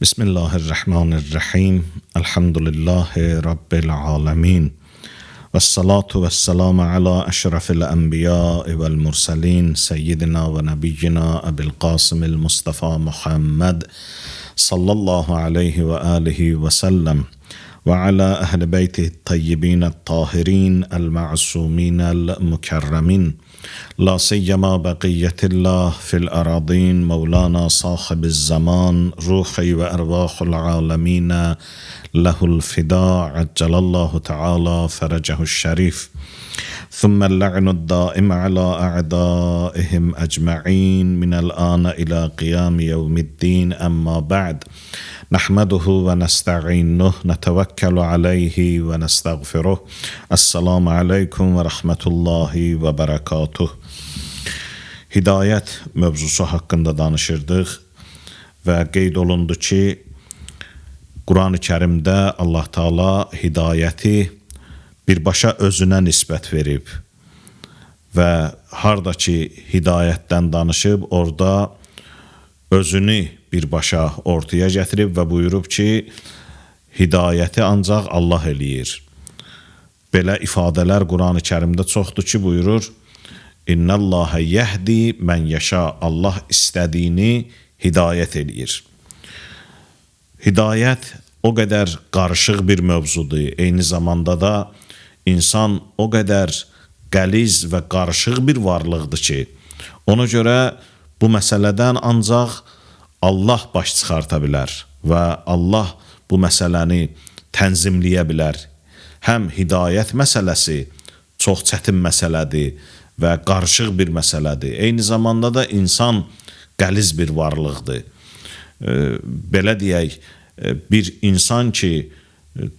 Bismillahirrahmanirrahim. Elhamdülillahi Rabbil alemin. Vessalatu vesselamu ala eşrefil enbiya vel murselin. Seyyidina ve nebiyyina Ebil Qasimil Mustafa Muhammed sallallahu aleyhi ve alihi ve sellem. Ve ala ehli beytihi tayyibin tahirin el ma'sumin el mukerremin. La siyyama baqiyetillah fil aradin Mevlana sahibiz zaman ruhi ve ervahul alamina lehul fida accelallahu teala feracehu'ş şerif. ثم اللعن الدائم على أعدائهم أجمعين من الآن إلى قيام يوم الدين أما بعد نحمده ونستعينه نتوكل عليه ونستغفره السلام عليكم ورحمة الله وبركاته. Hidayət mövzusu haqqında danışırdıq və qeyd olundu ki, Quran-ı Kərimdə Allah Taala hidayəti birbaşa özünə nisbət verib və harda ki hidayətdən danışıb, orada özünü birbaşa ortaya gətirib və buyurub ki, hidayəti ancaq Allah eləyir. Belə ifadələr Quran-ı Kərimdə çoxdur ki, buyurur, İnnəlləhə yəhdi mən yəşə, Allah istədiyini hidayət eləyir. Hidayət o qədər qarışıq bir mövzudur, eyni zamanda da İnsan o qədər qəliz və qarışıq bir varlıqdır ki, ona görə bu məsələdən ancaq Allah baş çıxarta bilər və Allah bu məsələni tənzimləyə bilər. Həm hidayət məsələsi çox çətin məsələdir və qarışıq bir məsələdir. Eyni zamanda da insan qəliz bir varlıqdır. Belə deyək, bir insan ki,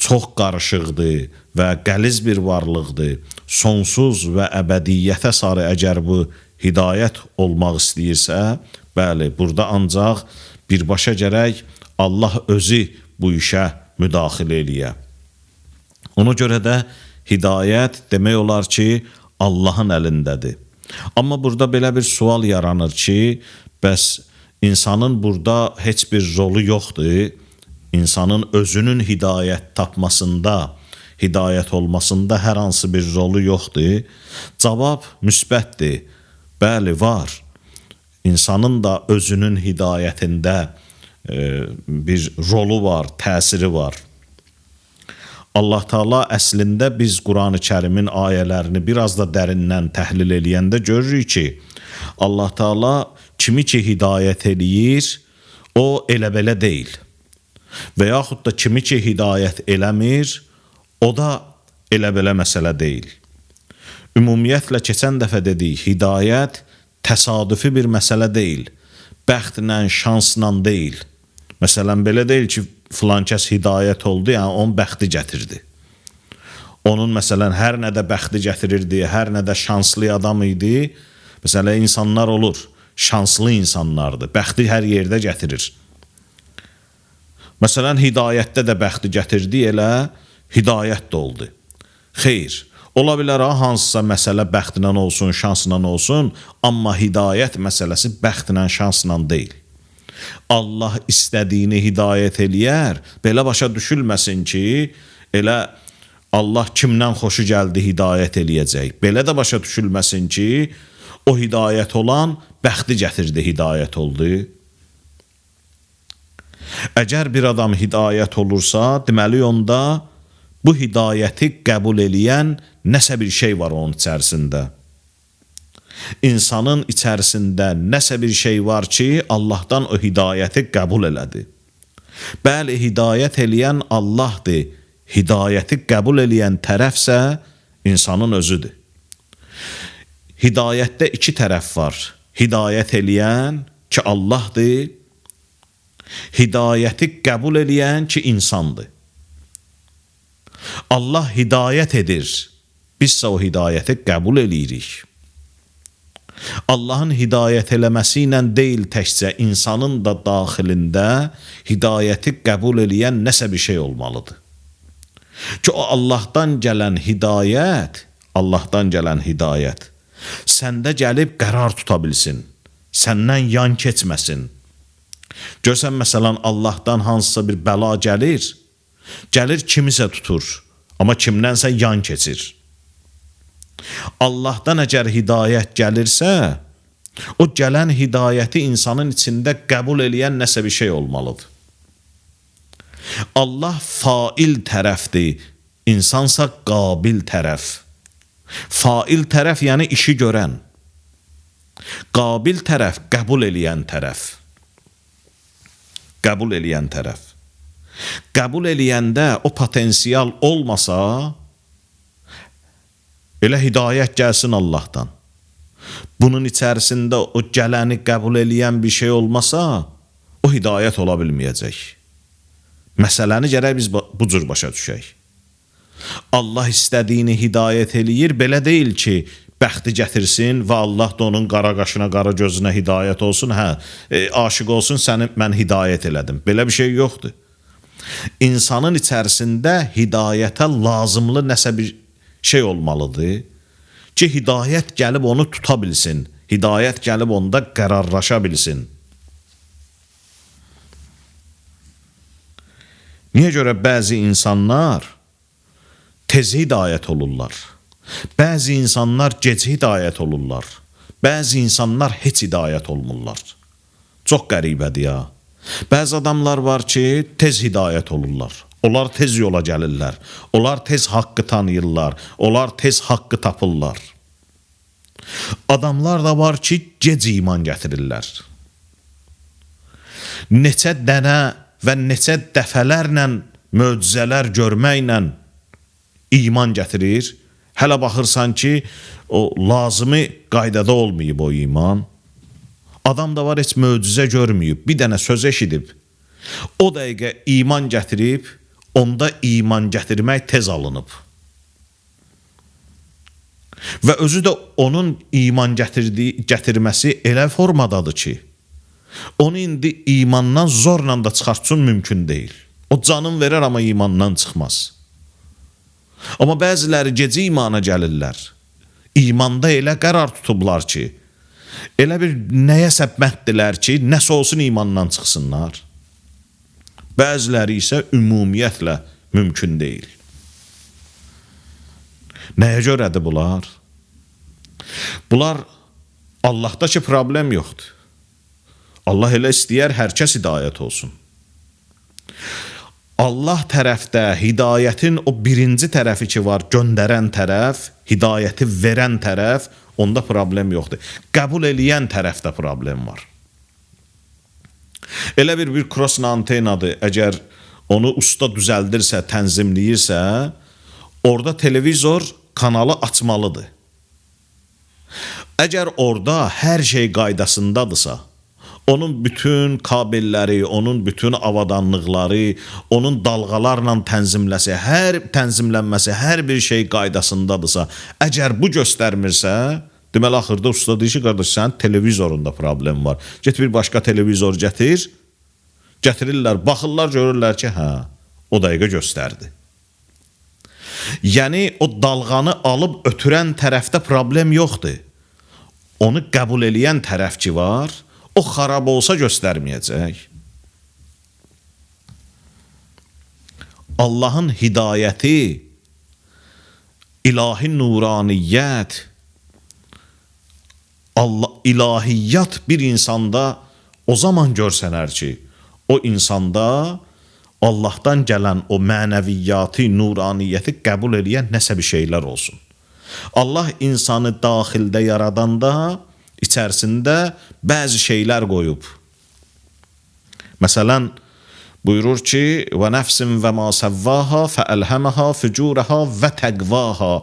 çox qarışıqdır və qəliz bir varlıqdır, sonsuz və əbədiyyətə sarı əgər bu hidayət olmaq istəyirsə, bəli, burada ancaq birbaşa gərək Allah özü bu işə müdaxilə eləyə. Ona görə də hidayət demək olar ki, Allahın əlindədir. Amma burada belə bir sual yaranır ki, bəs insanın burada heç bir rolu yoxdur, İnsanın özünün hidayət tapmasında, hidayət olmasında hər hansı bir rolu yoxdur. Cavab müsbətdir. Bəli, var. İnsanın da özünün hidayətində bir rolu var, təsiri var. Allah Taala əslində biz Quran-ı Kərimin ayələrini biraz da dərindən təhlil eləyəndə görürük ki, Allah Taala kimi ki hidayət eləyir, o elə-belə deyil. Və yaxud da kimi ki hidayət eləmir, o da elə-belə məsələ deyil. Ümumiyyətlə, keçən dəfə dedik, hidayət təsadüfi bir məsələ deyil, bəxtlə, şansla deyil. Məsələn, belə deyil ki, filan kəs hidayət oldu, yəni onun bəxti gətirdi. Onun, məsələn, hər nədə bəxti gətirirdi, hər nədə şanslı adam idi. Məsələn, insanlar olur, şanslı insanlardır, bəxti hər yerdə gətirir. Məsələn, hidayətdə də bəxti gətirdi, elə hidayət də oldu. Xeyr, ola bilər hansısa məsələ bəxtlə olsun, şansla olsun, amma hidayət məsələsi bəxtlə, şansla deyil. Allah istədiyini hidayət eləyər, belə başa düşülməsin ki, elə Allah kimdən xoşu gəldi hidayət eləyəcək. Belə də başa düşülməsin ki, o hidayət olan bəxti gətirdi, hidayət oldu. Əgər bir adam hidayət olursa, deməli onda bu hidayəti qəbul eləyən nəsə bir şey var onun içərisində. İnsanın içərisində nəsə bir şey var ki, Allahdan o hidayəti qəbul elədi. Bəli, hidayət eləyən Allahdır, hidayəti qəbul eləyən tərəfsə insanın özüdür. Hidayətdə iki tərəf var. Hidayət eləyən ki, Allahdır, hidayəti qəbul eləyən ki, insandır. Allah hidayət edir, bizsə o hidayəti qəbul eləyirik. Allahın hidayət eləməsi ilə deyil təkcə, insanın da daxilində hidayəti qəbul eləyən nəsə bir şey olmalıdır. Ki o Allahdan gələn hidayət, səndə gəlib qərar tuta bilsin, səndən yan keçməsin. Görsən məsələn Allahdan hansısa bir bəla gəlir kimisə tutur, amma kimdənsə yan keçir. Allahdan əgər hidayət gəlirsə, o gələn hidayəti insanın içində qəbul eləyən nəsə bir şey olmalıdır. Allah fail tərəfdir, insansa qabil tərəf. Fail tərəf yəni işi görən. Qabil tərəf qəbul eləyən tərəf. Qəbul eləyən tərəf. Qəbul eləyəndə o potensial olmasa, elə hidayət gəlsin Allahdan. Bunun içərisində o gələni qəbul eləyən bir şey olmasa, o hidayət ola bilməyəcək. Məsələni gərək biz bu cür başa düşək. Allah istədiyini hidayət eləyir, belə deyil ki, bəxti gətirsin və Allah da onun qara qaşına, qara gözünə hidayət olsun, aşiq olsun, səni mən hidayət elədim. Belə bir şey yoxdur. İnsanın içərisində hidayətə lazımlı nəsə bir şey olmalıdır ki, hidayət gəlib onu tuta bilsin, hidayət gəlib onda qərarlaşa bilsin. Niyə görə bəzi insanlar tez hidayət olurlar? Bəzi insanlar gec hidayət olurlar. Bəzi insanlar heç hidayət olmurlar. Çox qəribədir ya. Bəzi adamlar var ki, tez hidayət olurlar. Onlar tez yola gəlirlər. Onlar tez haqqı tanıyırlar. Onlar tez haqqı tapırlar. Adamlar da var ki, gec iman gətirirlər. Neçə dənə və neçə dəfələrlə möcüzələr görməklə iman gətirir. Hələ baxırsan ki, o lazımi qaydada olmayıb o iman. Adam da var, heç möcüzə görməyib, bir dənə söz eşidib. O dəqiqə iman gətirib, onda iman gətirmək tez alınıb. Və özü də onun iman gətirməsi elə formadadır ki, onu indi imandan zorla da çıxartsın mümkün deyil. O canın verər, amma imandan çıxmaz. Amma bəziləri gecə imana gəlirlər. İmanda elə qərar tutublar ki, elə bir nəyə səbmətdilər ki, nəsə olsun imandan çıxsınlar. Bəziləri isə ümumiyyətlə mümkün deyil. Nəyə görədir bunlar? Bunlar Allah'dakı problem yoxdur. Allah elə istəyər hər kəs hidayət olsun. Allah tərəfdə hidayətin o birinci tərəfi ki var, göndərən tərəf, hidayəti verən tərəf, onda problem yoxdur. Qəbul eləyən tərəfdə problem var. Elə bir crossla antenadır, əgər onu usta düzəldirsə, tənzimləyirsə, orada televizor kanalı açmalıdır. Əgər orada hər şey qaydasındadırsa, onun bütün kabelləri, onun bütün avadanlıqları, onun dalğalarla tənzimlənməsi, hər bir şey qaydasındadırsa, əgər bu göstərmirsə, deməli, axırda usta deyir ki, qardaş, sənin televizorunda problem var. Get bir başqa televizor gətir, gətirirlər, baxırlar, görürlər ki, hə, o dəqiqə göstərdi. Yəni, o dalğanı alıb ötürən tərəfdə problem yoxdur. Onu qəbul eləyən tərəf ki var, o xarab olsa göstərməyəcək. Allahın hidayəti, ilahi nuraniyyət, ilahiyyat bir insanda o zaman görsənər ki, o insanda Allahdan gələn o mənəviyyatı, nuraniyyəti qəbul eləyən nəsə bir şeylər olsun. Allah insanı daxildə yaradanda içərisində bəzi şeylər qoyub. Məsələn, buyurur ki, və nəfsin və ma səvvaha fəəlhəməha fücuraha və təqvaha.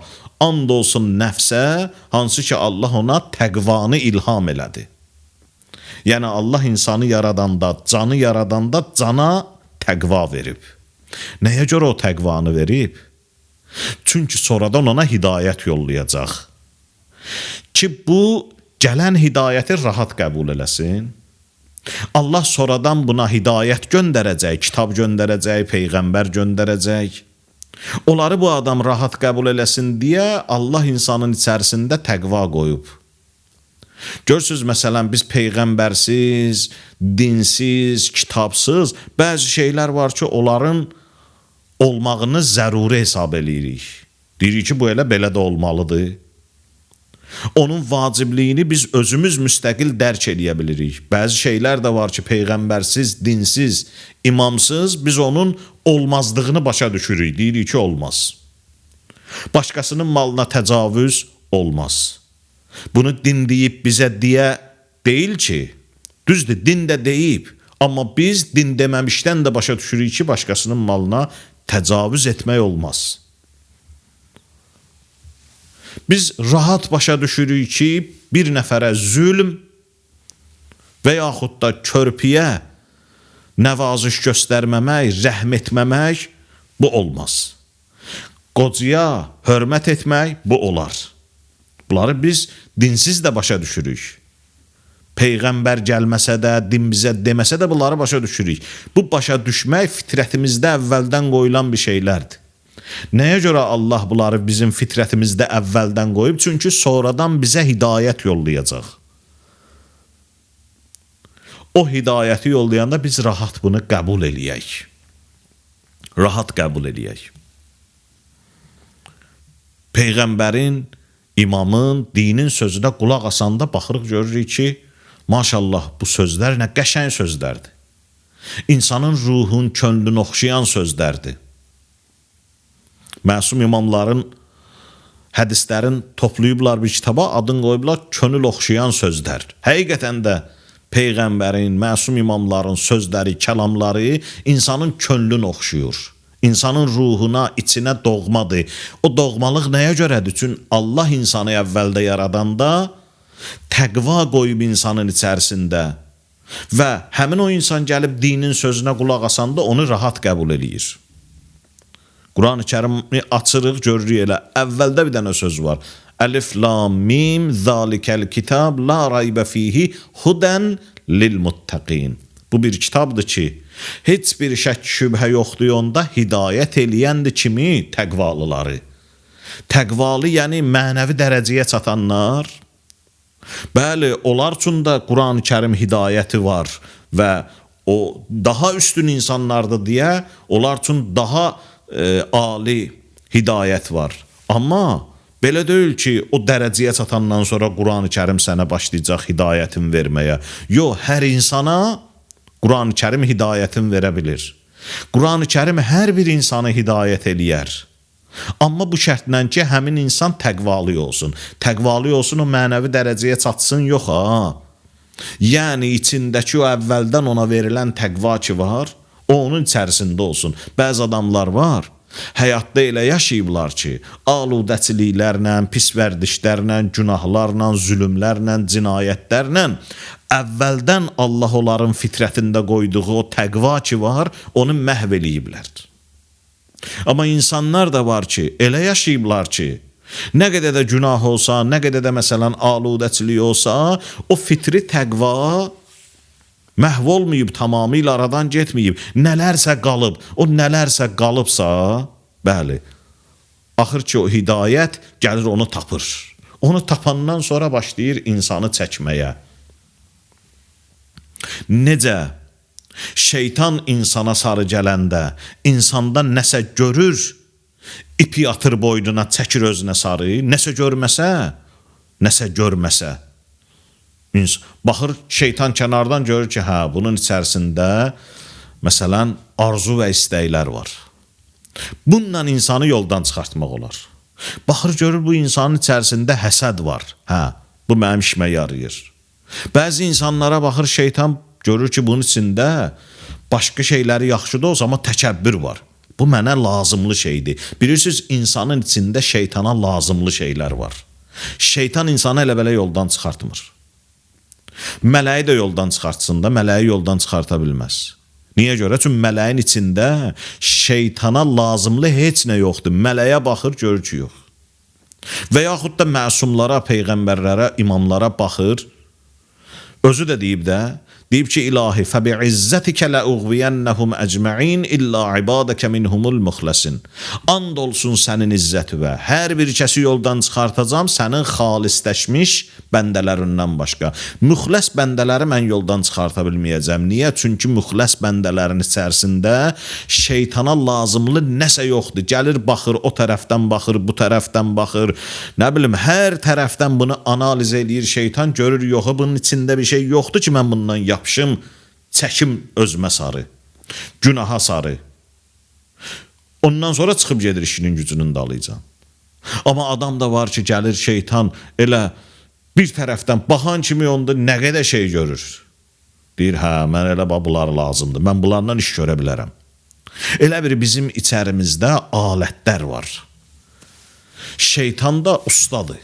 And olsun nəfsə, hansı ki Allah ona təqvanı ilham elədi. Yəni Allah insanı yaradanda, canı yaradanda cana təqva verib. Nəyə görə o təqvanı verib? Çünki sonradan ona hidayət yollayacaq. Ki bu gələn hidayəti rahat qəbul eləsin. Allah sonradan buna hidayət göndərəcək, kitab göndərəcək, peyğəmbər göndərəcək. Onları bu adam rahat qəbul eləsin deyə Allah insanın içərisində təqva qoyub. Görürsüz, məsələn, biz peyğəmbərsiz, dinsiz, kitabsız bəzi şeylər var ki, onların olmağını zəruri hesab eləyirik. Deyirik ki, bu belə də olmalıdır. Onun vacibliyini biz özümüz müstəqil dərk eləyə bilirik. Bəzi şeylər də var ki, peyğəmbərsiz, dinsiz, imamsız biz onun olmazlığını başa düşürük. Deyirik ki, olmaz. Başqasının malına təcavüz olmaz. Bunu din deyib bizə deyə deyil ki, düzdür, din də deyib. Amma biz din deməmişdən də başa düşürük ki, başqasının malına təcavüz etmək olmaz. Biz rahat başa düşürük ki, bir nəfərə zülm və yaxud da körpüyə nəvaziş göstərməmək, rəhm etməmək bu olmaz. Qocaya hörmət etmək bu olar. Bunları biz dinsiz də başa düşürük. Peyğəmbər gəlməsə də, din bizə deməsə də bunları başa düşürük. Bu başa düşmək fitrətimizdə əvvəldən qoyulan bir şeylərdir. Nəyə görə Allah bunları bizim fitrətimizdə əvvəldən qoyub? Çünki sonradan bizə hidayət yollayacaq. O hidayəti yollayanda biz rahat bunu qəbul eləyək. Rahat qəbul eləyək. Peyğəmbərin, imamın, dinin sözünə qulaq asanda baxırıq, görürük ki, maşallah bu sözlər nə qəşəng sözlərdir. İnsanın ruhun, könlünü oxşayan sözlərdir. Məsum imamların hədislərin toplayıblar bir kitaba, adını qoyublar könül oxşayan sözlər. Həqiqətən də Peyğəmbərin, məsum imamların sözləri, kəlamları insanın könlünü oxşuyur. İnsanın ruhuna, içinə doğmadır. O doğmalıq nəyə görədir? Çünki Allah insanı əvvəldə yaradanda təqva qoyub insanın içərisində və həmin o insan gəlib dinin sözünə qulaq asanda onu rahat qəbul eləyir. Quran-ı Kərimi açırıq, görürük elə. Əvvəldə bir dənə söz var. Əlif, lam, mim, zalikəl kitab, la raybə fihi, hudən lil muttəqin. Bu bir kitabdır ki, heç bir şək şübhə yoxdur onda, hidayət eləyəndir kimi təqvalıları. Təqvalı, yəni mənəvi dərəcəyə çatanlar. Bəli, onlar üçün də Quran-ı Kərim hidayəti var və o daha üstün insanlardır deyə, onlar üçün daha ali hidayət var. Amma belə deyil ki, o dərəcəyə çatandan sonra Quran-ı Kərim sənə başlayacaq hidayətin verməyə. Yox, hər insana Quran-ı Kərim hidayətin verə bilir. Quran-ı Kərim hər bir insanı hidayət eləyər. Amma bu şərtlə ki, həmin insan təqvalı olsun. Təqvalı olsun, o mənəvi dərəcəyə çatsın, yox ha. Yəni, içindəki o əvvəldən ona verilən təqva ki var, o onun içərisində olsun. Bəzi adamlar var, həyatda elə yaşayıblar ki, aludəçiliklərlə, pis vərdişlərlə, günahlarla, zülümlərlə, cinayətlərlə əvvəldən Allah onların fitrətində qoyduğu o təqva ki var, onu məhv eləyiblər. Amma insanlar da var ki, elə yaşayıblar ki, nə qədər də günah olsa, nə qədər də məsələn aludəçilik olsa, o fitri təqva məhv olmayıb, tamamilə aradan getməyib. Nələrsə qalıb, o nələrsə qalıbsa, bəli, axır ki, o hidayət gəlir onu tapır. Onu tapandan sonra başlayır insanı çəkməyə. Necə şeytan insana sarı gələndə, insanda nəsə görür, ipi atır boynuna, çəkir özünə sarı, nəsə görməsə, baxır, şeytan kənardan görür ki, hə, bunun içərisində məsələn, arzu və istəklər var. Bununla insanı yoldan çıxartmaq olar. Baxır, görür, bu insanın içərisində həsəd var. Hə, bu mənim işimə yarayır. Bəzi insanlara baxır, şeytan görür ki, bunun içində başqa şeyləri yaxşı da olsa, amma təkəbbür var. Bu mənə lazımlı şeydir. Bilirsiniz, insanın içində şeytana lazımlı şeylər var. Şeytan insanı elə-belə yoldan çıxartmır. Mələyi də yoldan çıxartsın da, mələyi yoldan çıxarta bilməz. Niyə görə? Çünki mələyin içində şeytana lazımlı heç nə yoxdur. Mələyə baxır, görür ki, yox. Və yaxud da məsumlara, peyğəmbərlərə, imamlara baxır, özü də deyib də, Deyib ki, ilahi, fəbi'izzatikə ləuğviyənnəhum əcməin illə ibadəkə minhumul müxləsin. And olsun sənin izzətivə. Hər bir kəsi yoldan çıxartacam sənin xalisləşmiş bəndələrindən başqa. Müxləs bəndələri mən yoldan çıxarta bilməyəcəm. Niyə? Çünki müxləs bəndələrin içərisində şeytana lazımlı nəsə yoxdur. Gəlir, baxır, o tərəfdən baxır, bu tərəfdən baxır. Nə bilim, hər tərəfdən bunu analiz edir şeytan, görür, yox, bunun içində bir şey yoxdur ki, mən bundan yapışım, çəkim özümə sarı, günaha sarı. Ondan sonra çıxıb gedir işinin gücünün dalıcan. Amma adam da var ki, gəlir şeytan elə bir tərəfdən baxan kimi onda nə qədər şey görür. Deyir, hə, mən elə bunlar lazımdır, mən bunlardan iş görə bilərəm. Elə bir bizim içərimizdə alətlər var. Şeytan da ustadır.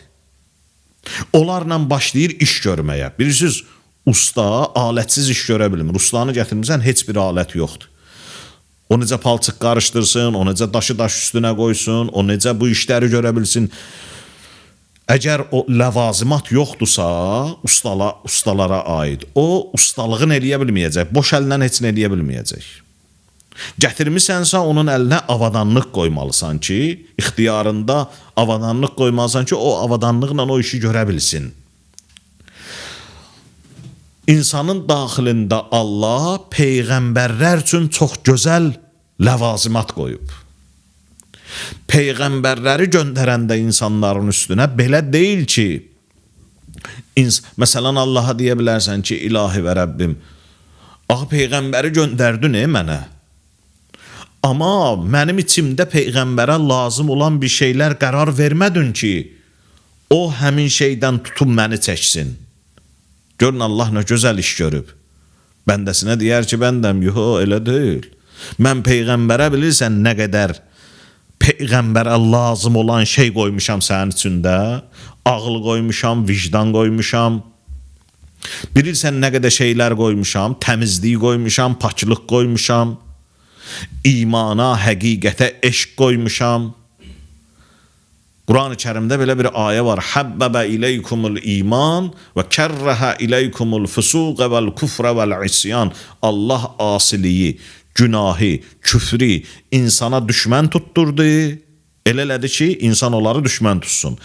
Onlarla başlayır iş görməyə. Bilirsiniz, usta alətsiz iş görə bilmir. Ustanı gətirmirsən, heç bir alət yoxdur. O necə palçıq qarışdırsın, o necə daşı daş üstünə qoysun, o necə bu işləri görə bilsin. Əgər o ləvazimat yoxdursa, ustalara aid, o ustalığını eləyə bilməyəcək, boş əllə heç nə eləyə bilməyəcək. Gətirmisənsə, onun əlinə avadanlıq qoymalısan ki, ixtiyarında avadanlıq qoymalısan ki, o avadanlıqla o işi görə bilsin. İnsanın daxilində Allah peyğəmbərlər üçün çox gözəl ləvazimat qoyub. Peyğəmbərləri göndərəndə insanların üstünə belə deyil ki, məsələn, Allaha deyə bilərsən ki, ilahi və Rəbbim, peyğəmbəri göndərdin mənə. Amma mənim içimdə peyğəmbərə lazım olan bir şeylər qərar vermədin ki, o həmin şeydən tutub məni çəksin. Görün, Allah nə gözəl iş görüb. Bəndəsinə deyər ki, bəndəm, yox, elə deyil. Mən peyğəmbərə bilirsən nə qədər peyğəmbərə lazım olan şey qoymuşam sənin içində. Ağıl qoymuşam, vicdan qoymuşam. Bilirsən nə qədər şeylər qoymuşam, təmizlik qoymuşam, paklıq qoymuşam. İmana, həqiqətə eşq qoymuşam. Quran-ı Kərimdə belə bir ayə var. Həbbəbə iləykumul iman və kərrəhə iləykumul füsuqə vəl küfrə vəl isyan. Allah asiliyi, günahı, küfrü insana düşmən tutturdu. Elə elədi ki, insan onları düşmən tutsun.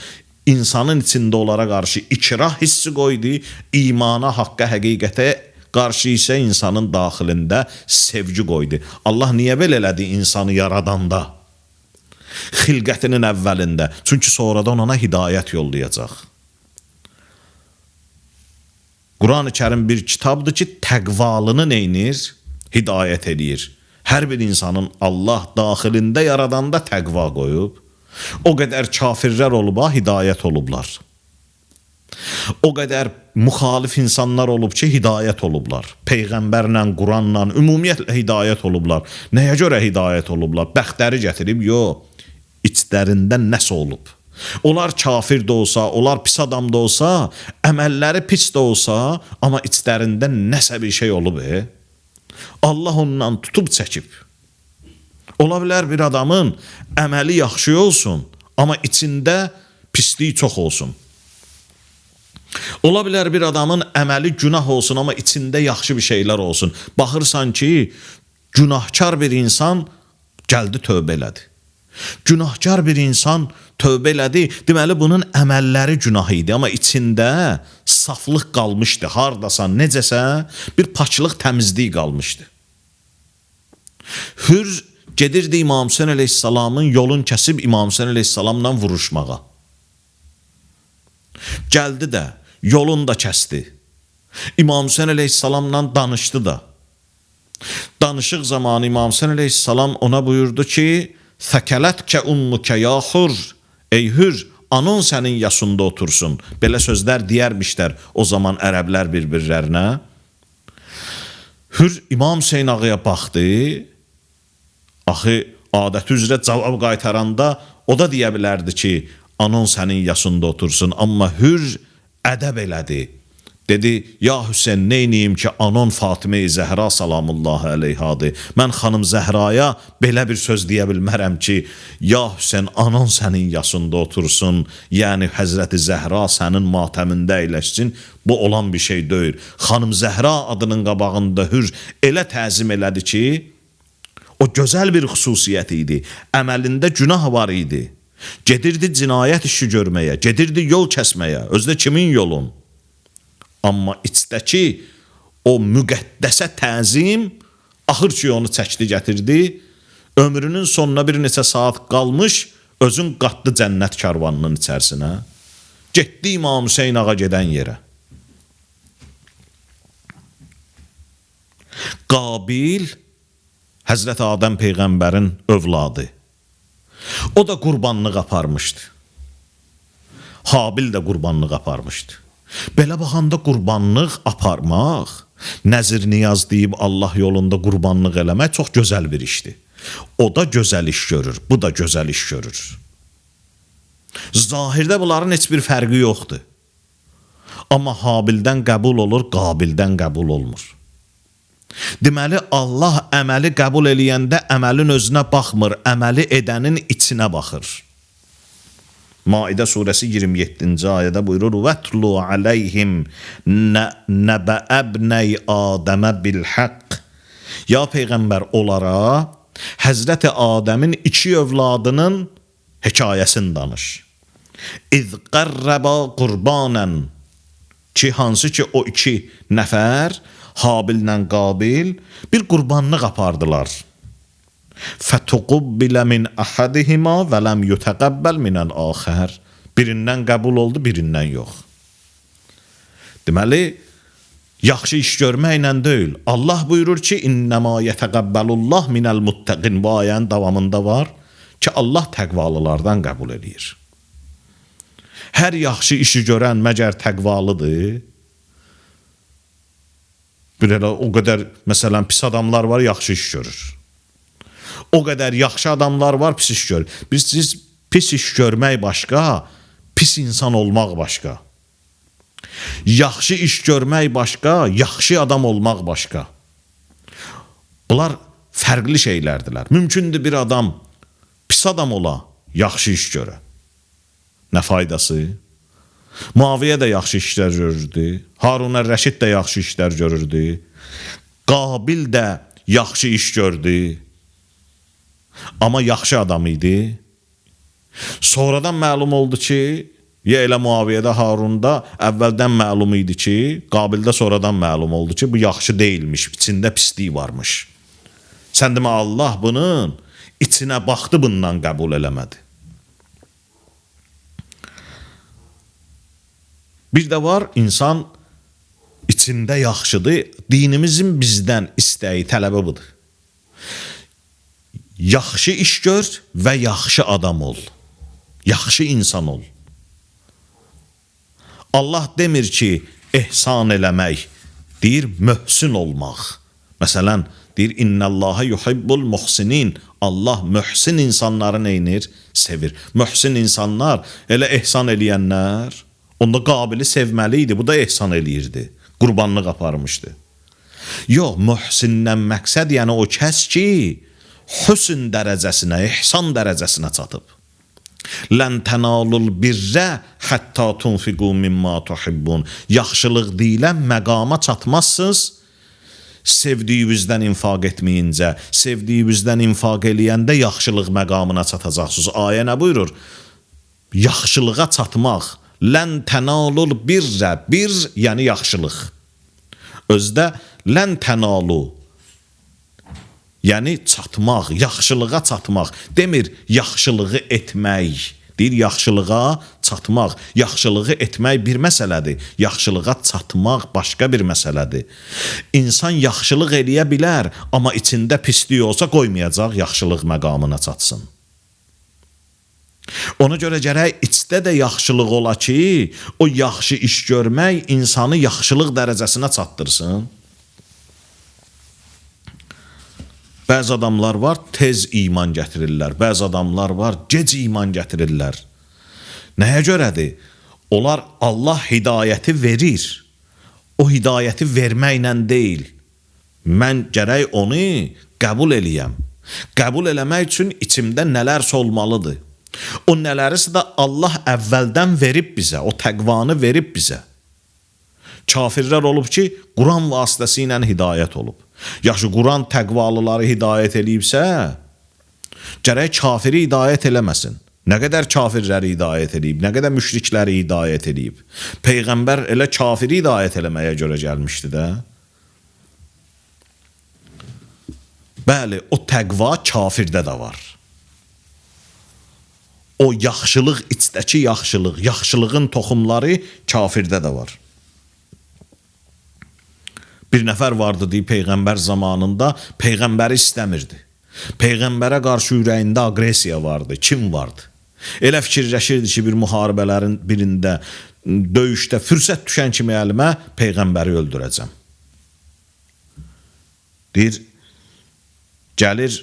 İnsanın içində onlara qarşı ikrah hissi qoydu. İmana, haqqa, həqiqətə qarşı isə insanın daxilində sevgi qoydu. Allah niyə belə elədi insanı yaradanda? Xilqətinin əvvəlində. Çünki sonradan ona hidayət yollayacaq. Quran-ı Kərim bir kitabdır ki, təqvalını neynir? Hidayət edir. Hər bir insanın Allah daxilində yaradanda təqva qoyub. O qədər kafirlər olub, hidayət olublar. O qədər müxalif insanlar olub ki, hidayət olublar. Peyğəmbərlə, Quranla, ümumiyyətlə hidayət olublar. Nəyə görə hidayət olublar? Bəxtləri gətirib, yox. İçlərində nəsə olub. Onlar kafir də olsa, onlar pis adam da olsa, əməlləri pis də olsa, amma içlərində nəsə bir şey olub. Allah ondan tutub çəkib. Ola bilər bir adamın əməli yaxşı olsun, amma içində pisliyi çox olsun. Ola bilər bir adamın əməli günah olsun, amma içində yaxşı bir şeylər olsun. Baxırsan ki, günahkar bir insan gəldi tövbə elədi. Günahkar bir insan tövbə elədi, deməli bunun əməlləri günah idi, amma içində saflıq qalmışdı, hardasan, necəsə bir paçlıq, təmizlik qalmışdı. Hür gedirdi İmam Hüseyin əleyhissalamın yolun kəsib İmam Hüseyin əleyhissalamla vuruşmağa. Gəldi də, yolunu da kəsdi. İmam Hüseyin əleyhissalamla danışdı da. Danışıq zamanı İmam Hüseyin əleyhissalam ona buyurdu ki, Fəkələtkə ummukə ya hür, ey hür, anon sənin yasında otursun. Belə sözlər deyərmişlər o zaman ərəblər bir-birlərinə. Hür İmam Hüseyin ağaya baxdı. Axı, adəti üzrə cavab qaytaranda o da deyə bilərdi ki, anon sənin yasında otursun. Amma hür ədəb elədi. Dedi, ya Hüseyin, neyniyim ki anon Fatimə-i Zəhra salamullahi aleyhadır. Mən xanım Zəhraya belə bir söz deyə bilmərəm ki, ya Hüseyin, anon sənin yasında otursun, yəni Həzrəti Zəhra sənin matəmində əyləşsin. Bu olan bir şey deyil. Xanım Zəhra adının qabağında hür elə təzim elədi ki, o gözəl bir xüsusiyyət idi. Əməlində günah var idi. Gedirdi cinayət işi görməyə, gedirdi yol kəsməyə. Özdə kimin yolun? Amma içdəki o müqəddəsə təzim axır ki onu çəkdi gətirdi. Ömrünün sonuna bir neçə saat qalmış, özün qatdı cənnət karvanının içərisinə. Getdi İmam Hüseyin ağa gedən yerə. Qabil Həzrət Adəm Peyğəmbərin övladı. O da qurbanlıq aparmışdı. Habil də qurbanlıq aparmışdı. Belə baxanda qurbanlıq aparmaq, nəzir niyaz deyib Allah yolunda qurbanlıq eləmək çox gözəl bir işdir. O da gözəl iş görür, bu da gözəl iş görür. Zahirdə bunların heç bir fərqi yoxdur. Amma Habildən qəbul olur, Qabildən qəbul olmur. Deməli, Allah əməli qəbul eləyəndə əməlin özünə baxmır, əməli edənin içinə baxır. Maidə surəsi 27-ci ayədə buyurur: "Vətlu aleyhim nəbəəbnəy Adəmə bil-haqq." Ya Peyğəmbər, onlara Həzrəti Adəmin iki övladının hekayəsini danış. İz qərrəbə qurbanən, ki hansı ki o iki nəfər Habillə Qabil bir qurbanlıq apardılar. Fətuqubbilə min əhədihimə və ləm yutəqəbbəl minəl axər. Birindən qəbul oldu, birindən yox. Deməli, yaxşı iş görməklə deyil. Allah buyurur ki, İnnəmə yətəqəbbəlullah minəl muttəqin. Bu ayənin davamında var ki, Allah təqvalılardan qəbul edir. Hər yaxşı işi görən məgər təqvalıdır? Bir elə o qədər, məsələn, pis adamlar var, yaxşı iş görür. O qədər yaxşı adamlar var, pis iş görür. Siz pis iş görmək başqa, pis insan olmaq başqa. Yaxşı iş görmək başqa, yaxşı adam olmaq başqa. Bunlar fərqli şeylərdirlər. Mümkündür bir adam pis adam ola, yaxşı iş görə. Nə faydası? Muaviyə də yaxşı işlər görürdü. Harun Rəşid də yaxşı işlər görürdü. Qabil də yaxşı iş gördü. Amma yaxşı adam idi. Sonradan məlum oldu ki, ya elə Muaviyyədə, Harunda əvvəldən məlum idi ki, Qabildə sonradan məlum oldu ki, bu yaxşı deyilmiş, içində pislik varmış. Sən demə, Allah bunun içinə baxdı, bundan qəbul eləmədi. Bir də var, insan içində yaxşıdır, dinimizin bizdən istəyi, tələbi budur. Yaxşı iş gör və yaxşı adam ol. Yaxşı insan ol. Allah demir ki, ehsan eləmək, deyir, möhsin olmaq. Məsələn, deyir, İnnəllaha yuhibbul muhsinin. Allah möhsin insanları neynir? Sevir. Möhsin insanlar, elə ehsan eləyənlər, onda Qabili sevməli idi, bu da ehsan eləyirdi. Qurbanlıq aparmışdı. Yox, möhsindən məqsəd, yəni o kəs ki, hüsn dərəcəsinə, ihsan dərəcəsinə çatıb. Lən tənalul birrə hətta tunfiqu mimma tuhibbun. Yaxşılıq deyilən məqama çatmazsınız, sevdiyinizdən infaq etməyincə. Sevdiyinizdən infaq eləyəndə yaxşılıq məqamına çatacaqsınız. Ayə nə buyurur? Yaxşılığa çatmaq. Lən tənalul birrə, bir yəni yaxşılıq. Özdə lən tənalu, yəni çatmaq, yaxşılığa çatmaq. Demir, yaxşılığı etmək. Deyir, yaxşılığa çatmaq. Yaxşılığı etmək bir məsələdir. Yaxşılığa çatmaq başqa bir məsələdir. İnsan yaxşılıq eləyə bilər, amma içində pislik olsa qoymayacaq, yaxşılıq məqamına çatsın. Ona görə gərək içdə də yaxşılıq ola ki, o yaxşı iş görmək insanı yaxşılıq dərəcəsinə çatdırsın. Bəzi adamlar var, tez iman gətirirlər. Bəzi adamlar var, gec iman gətirirlər. Nəyə görədir? Onlar Allah hidayəti verir. o hidayəti verməklə deyil. Mən gərək onu qəbul eləyəm. Qəbul eləmək üçün içimdə nələrsə olmalıdır. O nələrisə də Allah əvvəldən verib bizə, o təqvanı verib bizə. Kafirlər olub ki, Quran vasitəsilə hidayət olub. Yaxşı, Quran təqvalıları hidayət eləyibsə, gərək kafiri hidayət eləməsin. Nə qədər kafirləri hidayət eləyib, nə qədər müşrikləri hidayət eləyib. Peyğəmbər elə kafiri hidayət eləməyə görə gəlmişdi də. Bəli, o təqva kafirdə də var. O yaxşılıq, içdəki yaxşılıq, yaxşılığın toxumları kafirdə də var. Bir nəfər vardı deyib Peyğəmbər zamanında, Peyğəmbəri istəmirdi. Peyğəmbərə qarşı ürəyində agresiya vardı. Kim vardı? Elə fikirləşirdi ki, bir müharibələrin birində, döyüşdə fürsət düşən kimi əlimə Peyğəmbəri öldürəcəm. Deyir, gəlir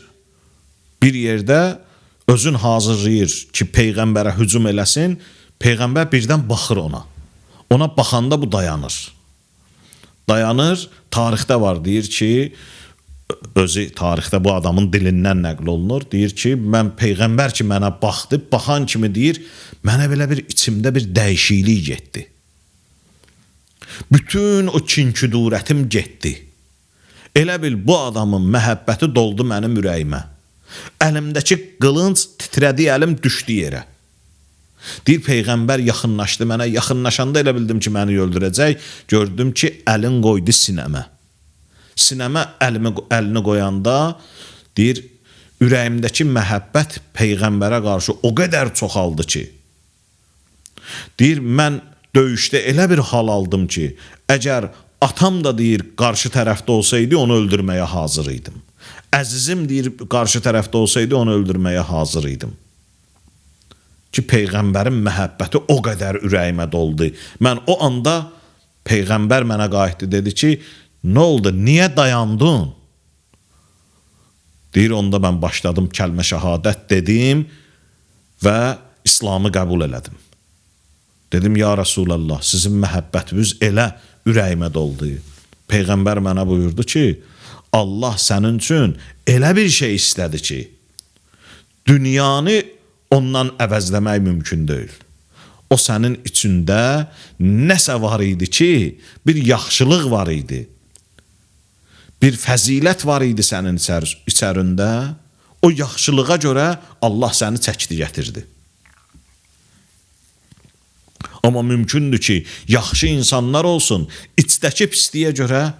bir yerdə özün hazırlayır ki, Peyğəmbərə hücum eləsin, Peyğəmbər birdən baxır ona. Ona baxanda bu dayanır. Dayanır, tarixdə var, deyir ki, özü tarixdə bu adamın dilindən nəql olunur, deyir ki, mən Peyğəmbər ki mənə baxdı, baxan kimi deyir, mənə belə bir içimdə bir dəyişiklik getdi. Bütün o kin-küdurətim getdi. Elə bil bu adamın məhəbbəti doldu mənim ürəyimə. Əlimdəki qılınc titrədi, əlim düşdü yerə. Deyir, Peyğəmbər yaxınlaşdı mənə, yaxınlaşanda elə bildim ki, məni öldürəcək, gördüm ki, əlin qoydu sinəmə. Sinəmə əlini qoyanda, deyir, ürəyimdəki məhəbbət Peyğəmbərə qarşı o qədər çoxaldı ki, deyir, mən döyüşdə elə bir hal aldım ki, əgər atam da deyir, qarşı tərəfdə olsaydı, onu öldürməyə hazır idim. Əzizim deyir, qarşı tərəfdə olsaydı, onu öldürməyə hazır idim. Ki, Peyğəmbərin məhəbbəti o qədər ürəyimə doldu. Mən o anda Peyğəmbər mənə qayıtdı, dedi ki, nə oldu, niyə dayandın? Deyir, onda mən başladım kəlmə şəhadət dedim və İslamı qəbul elədim. Dedim, ya Rasulallah, sizin məhəbbətiniz elə ürəyimə doldu. Peyğəmbər mənə buyurdu ki, Allah sənin üçün elə bir şey istədi ki, dünyanı ondan əvəzləmək mümkün deyil. O sənin içində nəsə var idi ki, bir yaxşılıq var idi. Bir fəzilət var idi sənin içərində. O yaxşılığa görə Allah səni çəkdi, gətirdi. Amma mümkündür ki, yaxşı insanlar olsun, içdəki pisliyə görə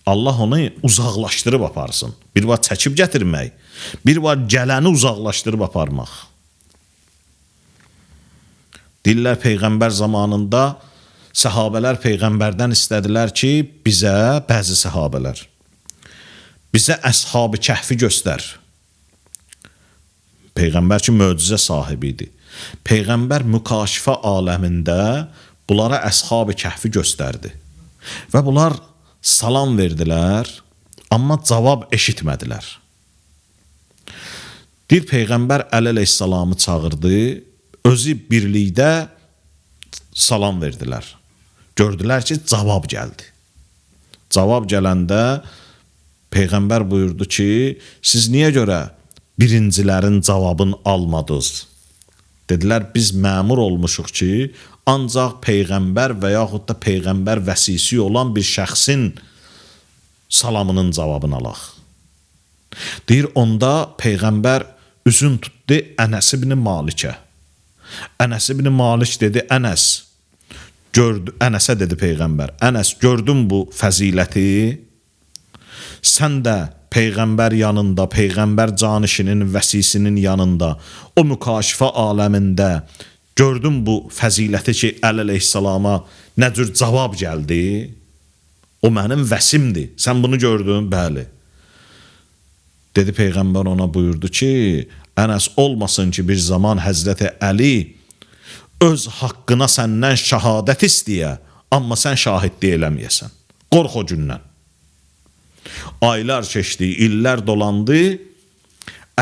Allah onu uzaqlaşdırıb aparsın. Bir var çəkib gətirmək, bir var gələni uzaqlaşdırıb aparmaq. Deyirlər, Peyğəmbər zamanında səhabələr Peyğəmbərdən istədilər ki, bizə, bəzi səhabələr, bizə Əshab-ı Kəhfi göstər. Peyğəmbər ki, möcüzə sahibi idi. Peyğəmbər mükaşifə aləmində bunlara Əshab-ı Kəhfi göstərdi. Və bunlar salam verdilər, amma cavab eşitmədilər. Deyir, Peyğəmbər Əli əleyhissalamı çağırdı, özü birlikdə salam verdilər. Gördülər ki, cavab gəldi. Cavab gələndə Peyğəmbər buyurdu ki, siz niyə görə birincilərin cavabını almadınız? Dedilər, biz məmur olmuşuq ki, ancaq Peyğəmbər və yaxud da Peyğəmbər vəsisi olan bir şəxsin salamının cavabını alaq. Deyir, onda Peyğəmbər üzün tutdu Ənəs ibn Malikə. Ənəs ibn Malik dedi, Ənəsə dedi Peyğəmbər, Ənəs, gördün bu fəziləti, sən də Peyğəmbər yanında, Peyğəmbər canişinin, vəsisinin yanında, o mükaşifə aləmində gördün bu fəziləti ki, Əli əleyhissalama nə cür cavab gəldi? O mənim vəsimdir, sən bunu gördün? Bəli. Dedi Peyğəmbər ona buyurdu ki, Ənəs, olmasın ki, bir zaman Həzrəti Əli öz haqqına səndən şəhadət istəyə, amma sən şahidlik eləməyəsən. Qorx o gündən. Aylar keçdi, illər dolandı.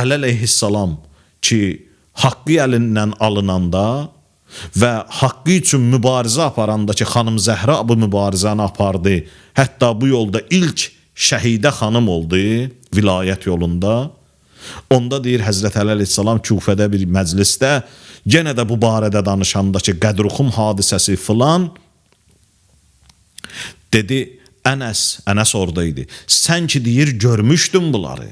Əli əleyhissalam ki, haqqı əlindən alınanda və haqqı üçün mübarizə aparanda ki, xanım Zəhra bu mübarizəni apardı, hətta bu yolda ilk şəhidə xanım oldu, vilayət yolunda. Onda deyir Həzrət Əli əleyhissalam Küfədə bir məclisdə, yenə də bu barədə danışanda ki, Qədruxum hadisəsi filan, dedi, Ənəs oradaydı. Sən ki deyir, görmüşdün bunları.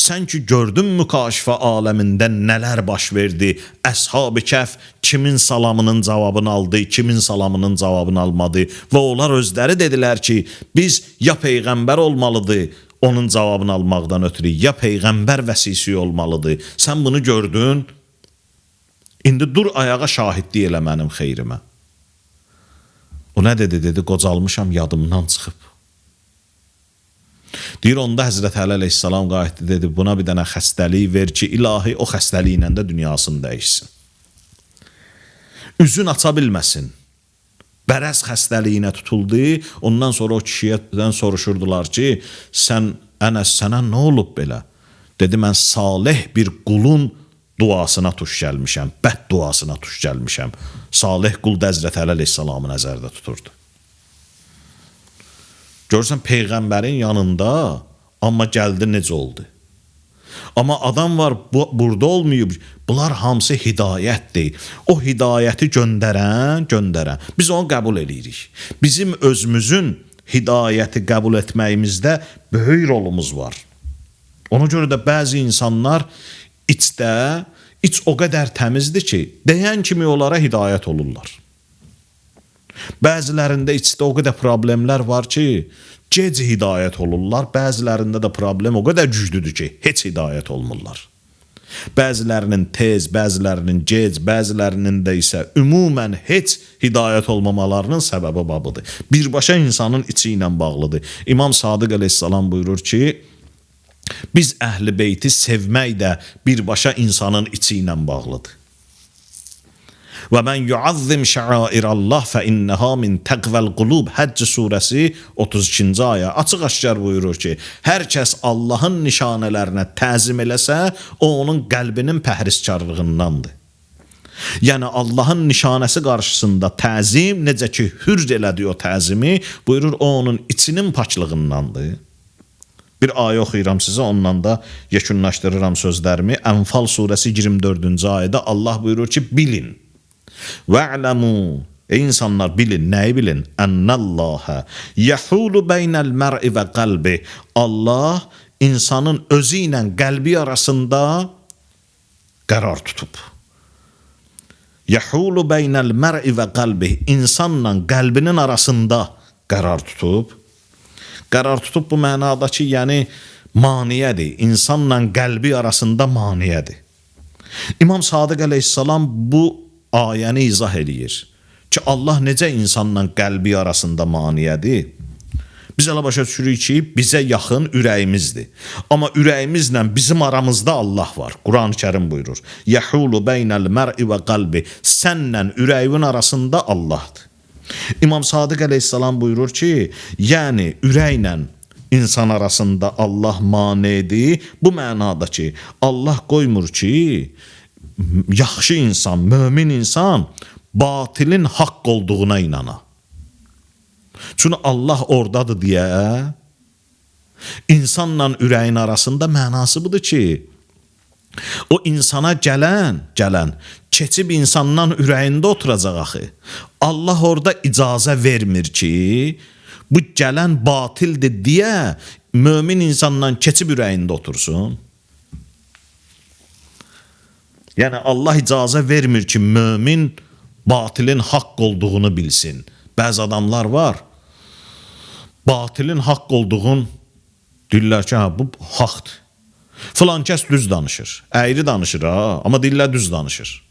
Sən ki gördün mükaşifə aləmində nələr baş verdi. Əshab-ı Kəhf kimin salamının cavabını aldı, kimin salamının cavabını almadı. Və onlar özləri dedilər ki, biz ya Peyğəmbər olmalıdır, onun cavabını almaqdan ötürü, ya Peyğəmbər vəsisi olmalıdır. Sən bunu gördün, indi dur ayağa şahidlik elə mənim xeyrimə. O nə dedi? Dedi, qocalmışam, yadımdan çıxıb. Deyir, onda Həzrət Əli əleyhissalam qayıtdı, dedi, buna bir dənə xəstəlik ver ki, ilahi o xəstəliylə də dünyasını dəyişsin. Üzün aça bilməsin. Bərəz xəstəliyinə tutuldu, ondan sonra o kişiyyətdən soruşurdular ki, sən, Ənəs, sənə nə olub belə? Dedi, mən salih bir qulun duasına tuş gəlmişəm, bəd duasına tuş gəlmişəm. Salih qul da Həzrət Əli əleyhissalamı nəzərdə tuturdu. Görürsən, Peyğəmbərin yanında, amma gəldi necə oldu? Amma adam var, burada olmayıb, bunlar hamısı hidayətdir. O hidayəti göndərən. Biz onu qəbul edirik. Bizim özümüzün hidayəti qəbul etməyimizdə böyük rolumuz var. Ona görə də bəzi insanlar iç o qədər təmizdir ki, deyən kimi onlara hidayət olurlar. Bəzilərində içdə o qədər problemlər var ki, gec hidayət olurlar, bəzilərində də problem o qədər güclüdür ki, heç hidayət olmurlar. Bəzilərinin tez, bəzilərinin gec, bəzilərinin də isə ümumən heç hidayət olmamalarının səbəbi babıdır. Birbaşa insanın içi ilə bağlıdır. İmam Sadiq əleyhissalam buyurur ki, biz əhl-i beyti sevmək də birbaşa insanın içi ilə bağlıdır. Və mən yuazzim şəairallah fə innəha min təqvəl qulub. Həcc surəsi 32-ci ayə açıq-aşkar buyurur ki, hər kəs Allahın nişanələrinə təzim eləsə, o onun qəlbinin pəhriskarlığındandır. Yəni Allahın nişanəsi qarşısında təzim, necə ki hürc elədi o təzimi, buyurur o onun içinin paklığındandır. Bir ayə oxuyuram sizə, ondan da yekunlaşdırıram sözlərimi. Ənfal surəsi 24-cü ayədə Allah buyurur ki, bilin. Va'lamu, ey insanlar bilin, nəyi bilin? Ənəlləhə yəhulu beynəl mər'i və qəlbi. Allah insanın özü ilə qəlbi arasında qərar tutub. Yəhulu beynəl mər'i və qəlbi. İnsanla qəlbinin arasında qərar tutub. Qərar tutub bu mənada ki, yəni maniyədir. İnsanla qəlbi arasında maniyədir. İmam Sadiq əleyhissalam bu ayəni izah edir ki, Allah necə insanla qəlbi arasında maniyədir? Biz elə başa düşürük ki, bizə yaxın ürəyimizdir. Amma ürəyimizlə bizim aramızda Allah var. Quran-ı Kərim buyurur. Yəhulu beynəl mər'i və qəlbi. Sənlə ürəyin arasında Allahdır. İmam Sadiq əleyhissalam buyurur ki, yəni ürəklə insan arasında Allah manidir. Bu mənada ki, Allah qoymur ki, yaxşı insan, mömin insan batilin haqq olduğuna inana. Çünki Allah oradadır deyə insanla ürəyin arasında mənası budur ki, o insana gələn keçib insandan ürəyində oturacaq axı. Allah orada icazə vermir ki, bu gələn batildir deyə mömin insandan keçib ürəyində otursun. Yəni Allah icazə vermir ki, mömin batilin haqq olduğunu bilsin. Bəzi adamlar var, batilin haqq olduğunu deyirlər ki, bu haqdır. Filan kəs düz danışır, əyri danışır, amma deyirlər düz danışır.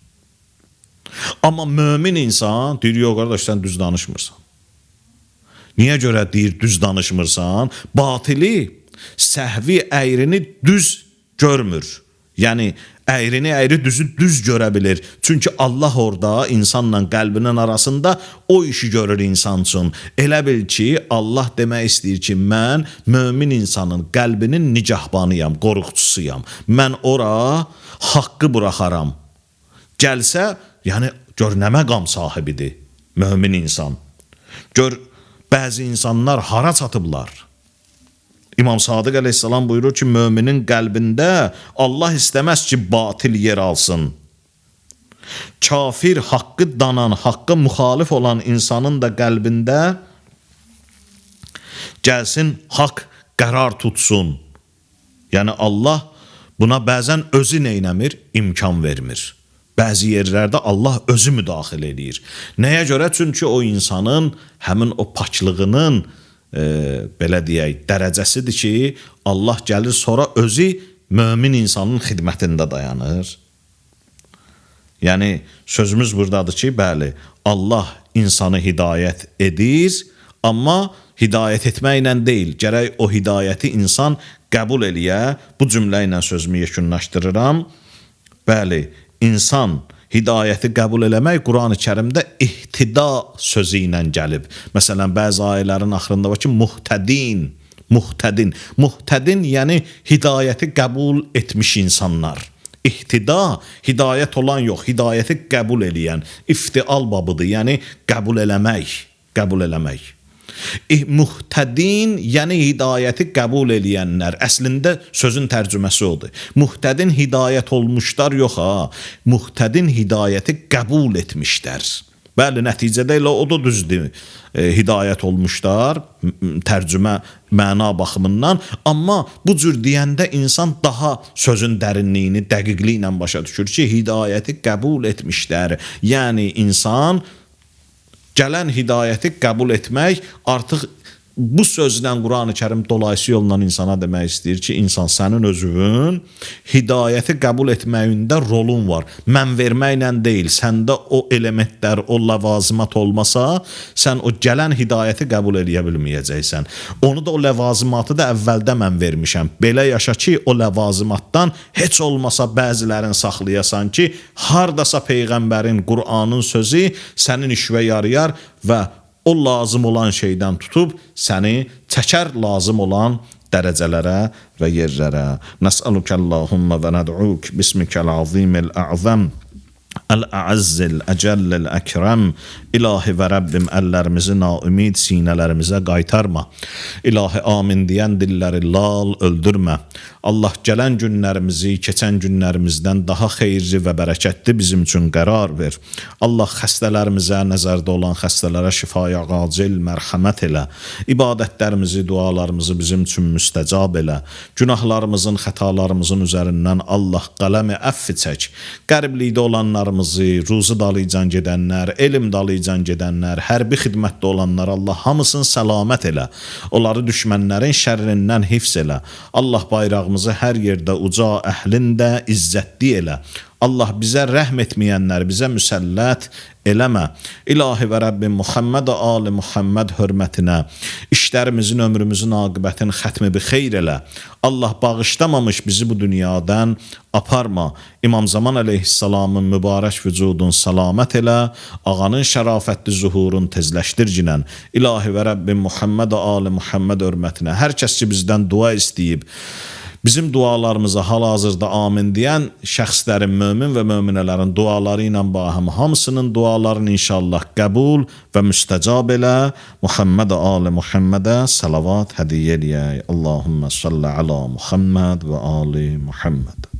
Amma mömin insan deyir, yox qardaş, sən düz danışmırsan. Niyə görə deyir düz danışmırsan? Batili, səhvi, əyrini düz görmür. Yəni əyrini əyri, düzü düz görə bilir. Çünki Allah orada insanla qəlbinin arasında o işi görür insan üçün. Elə bil ki, Allah demək istəyir ki, mən mömin insanın qəlbinin nicahbanıyam, qoruqçusuyam. Mən ora haqqı buraxaram. Gəlsə, yəni gör nə məqam sahibidir mömin insan. Gör bəzi insanlar hara çatıblar. İmam Sadiq əleyhissalam buyurur ki, möminin qəlbində Allah istəməz ki, batil yer alsın. Kafir, haqqı danan, haqqa müxalif olan insanın da qəlbində gəlsin, haqq qərar tutsun. Yəni Allah buna bəzən özü neynəmir? İmkan vermir. Bəzi yerlərdə Allah özü müdaxilə edir. Nəyə görə? Çünki o insanın həmin o paklığının belə deyək, dərəcəsidir ki, Allah gəlir sonra özü mömin insanın xidmətində dayanır. Yəni, sözümüz buradadır ki, bəli, Allah insanı hidayət edir, amma hidayət etməklə deyil, gərək o hidayəti insan qəbul eləyə. Bu cümlə ilə sözümü yekunlaşdırıram. Bəli, insan hidayəti qəbul eləmək Quran-ı Kərimdə ihtida sözü ilə gəlib. Məsələn, bəzi ayələrin axırında var ki, muhtədin, muhtədin. Muhtədin, yəni hidayəti qəbul etmiş insanlar. İhtida, hidayət olan yox, hidayəti qəbul eləyən. İftial babıdır, yəni qəbul eləmək, qəbul eləmək. Muhtədin, yəni hidayəti qəbul eləyənlər. Əslində sözün tərcüməsi odur. Muhtədin hidayət olmuşlar yox ha. Muhtədin hidayəti qəbul etmişlər. Bəli, nəticədə elə o da düzdür. Hidayət olmuşlar, tərcümə məna baxımından. Amma bu cür deyəndə insan daha sözün dərinliyini, dəqiqliklə başa düşür ki, hidayəti qəbul etmişlər. Yəni insan gələn hidayəti qəbul etmək artıq bu sözlə Quran-ı Kərim dolayısı yolla insana demək istəyir ki, insan sənin özün hidayəti qəbul etməyində rolun var. Mən verməklə deyil, səndə o elementlər, o ləvazimat olmasa, sən o gələn hidayəti qəbul edə bilməyəcəksən. Onu da o ləvazimatı da əvvəldə mən vermişəm. Belə yaşa ki, o ləvazimatdan heç olmasa bəzilərin saxlayasan ki, hardasa Peyğəmbərin, Qur'anın sözü sənin işvə yarayar və o lazım olan şeydən tutub səni çəkər lazım olan dərəcələrə və yerlərə. Nəsəlukəllahumma və nəd'uk bismikəl azimil a'zəm əl-əəzzil əcəllil əkrəm. İlahi və Rəbbim, əllərimizi naümid sinələrimizə qaytarma. İlahi amin deyən dilləri lal öldürmə. Allah gələn günlərimizi keçən günlərimizdən daha xeyirli və bərəkətli bizim üçün qərar ver. Allah xəstələrimizə, nəzərdə olan xəstələrə şifaya acil mərhəmət elə. İbadətlərimizi, dualarımızı bizim üçün müstəcab elə. Günahlarımızın, xətalarımızın üzərindən Allah qələmi əffi çək. Qəriblikdə olanlarımızı, ruzu dalıcan gedənlər, elm dalıcan gedənlər, hərbi xidmətdə olanlar Allah hamısını səlamət elə. Onları düşmənlərin şərrindən hifz elə. Allah bayrağımızı hər yerdə uca, əhlində izzətli elə. Allah bizə rəhm etməyənlər bizə müsəllət eləmə. İlahi və Rəbbim, Muhammed və Ali Muhammed hörmətinə işlərimizin, ömrümüzün aqibətini xətmi bi xeyr elə. Allah bağışlamamış bizi bu dünyadan aparma. İmam Zaman əleyhissalamın mübarək vücudun salamət elə. Ağanın şərafətli zuhurun tezləşdircinən. İlahi və Rəbbim, Muhammed və Ali Muhammed hörmətinə hər kəs ki bizdən dua istəyib, bizim dualarımıza hal-hazırda amin deyən şəxslərin, mömin və möminələrin duaları ilə bahəm hamısının dualarını inşallah qəbul və müstəcab elə. Muhammed Ali Muhammedə salavat hədiyyə eləyək. Allahümmə salli ala Muhammed və Ali Muhammed.